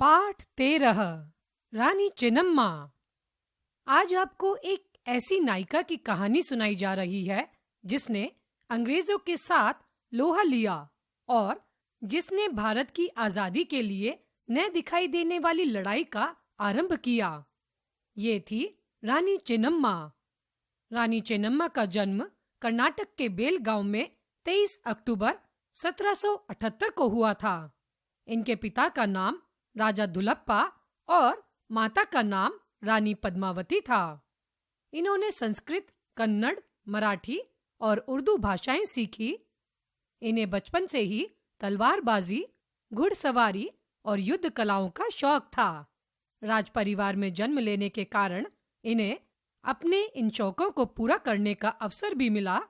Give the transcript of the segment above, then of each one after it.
पाठ 13 रानी चेन्नम्मा। आज आपको एक ऐसी नायिका की कहानी सुनाई जा रही है जिसने अंग्रेजों के साथ लोहा लिया और जिसने भारत की आजादी के लिए न दिखाई देने वाली लड़ाई का आरंभ किया। ये थी रानी चेन्नम्मा। रानी चेन्नम्मा का जन्म कर्नाटक के बेलगांव में 23 अक्टूबर 1778 को हुआ था। इनके पिता का नाम राजा दुलप्पा और माता का नाम रानी पद्मावती था। इन्होंने संस्कृत, कन्नड़, मराठी और उर्दू भाषाएं सीखी। इन्हें बचपन से ही तलवारबाजी, घुड़सवारी और युद्ध कलाओं का शौक था। राज परिवार में जन्म लेने के कारण इन्हें अपने इन शौकों को पूरा करने का अवसर भी मिला।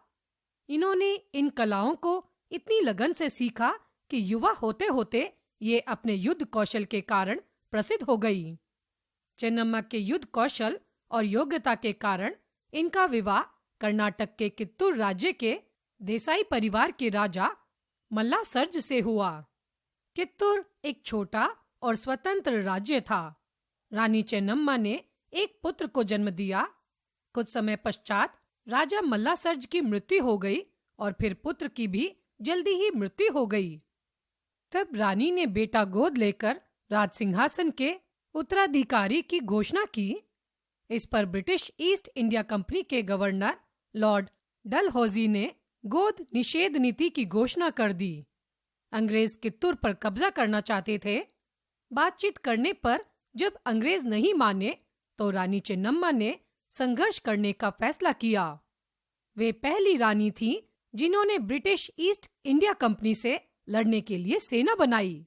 इन्होंने इन कलाओं को इतनी लगन से सीखा कि युवा होते होते ये अपने युद्ध कौशल के कारण प्रसिद्ध हो गई। चेन्नम्मा के युद्ध कौशल और योग्यता के कारण इनका विवाह कर्नाटक के कित्तूर राज्य के देसाई परिवार के राजा मल्लासर्ज से हुआ। कित्तूर एक छोटा और स्वतंत्र राज्य था। रानी चेन्नम्मा ने एक पुत्र को जन्म दिया। कुछ समय पश्चात राजा मल्लासर्ज की मृत्यु हो गई और फिर पुत्र की भी जल्दी ही मृत्यु हो गई। तब रानी ने बेटा गोद लेकर राज सिंहासन के उत्तराधिकारी की घोषणा की। इस पर ब्रिटिश ईस्ट इंडिया कंपनी के गवर्नर लॉर्ड डलहौजी ने गोद निषेध नीति की घोषणा कर दी। अंग्रेज कित्तूर पर कब्जा करना चाहते थे। बातचीत करने पर जब अंग्रेज नहीं माने तो रानी चेन्नम्मा ने संघर्ष करने का फैसला किया। वे पहली रानी थीं जिन्होंने ब्रिटिश ईस्ट इंडिया कंपनी से लड़ने के लिए सेना बनाई।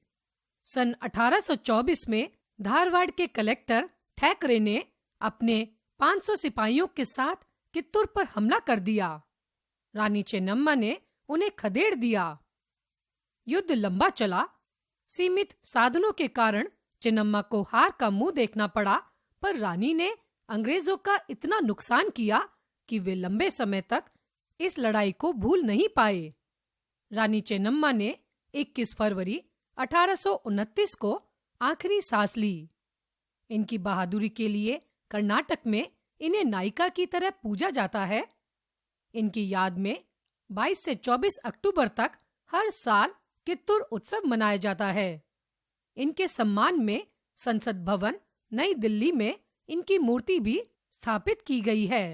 सन 1824 में धारवाड़ के कलेक्टर थैकरे ने अपने 500 सिपाहियों के साथ कित्तूर पर हमला कर दिया। रानी चेन्नम्मा ने उन्हें खदेड़ दिया। युद्ध लंबा चला। सीमित साधनों के कारण चेन्नम्मा को हार का मुंह देखना पड़ा, पर रानी ने अंग्रेजों का इतना नुकसान किया कि वे लंबे समय तक इस लड़ाई को भूल नहीं पाए। रानी चेन्नम्मा ने 21 फरवरी 1829 को आखिरी सांस ली। इनकी बहादुरी के लिए कर्नाटक में इन्हें नायिका की तरह पूजा जाता है। इनकी याद में 22 से 24 अक्टूबर तक हर साल कित्तूर उत्सव मनाया जाता है। इनके सम्मान में संसद भवन, नई दिल्ली में इनकी मूर्ति भी स्थापित की गई है।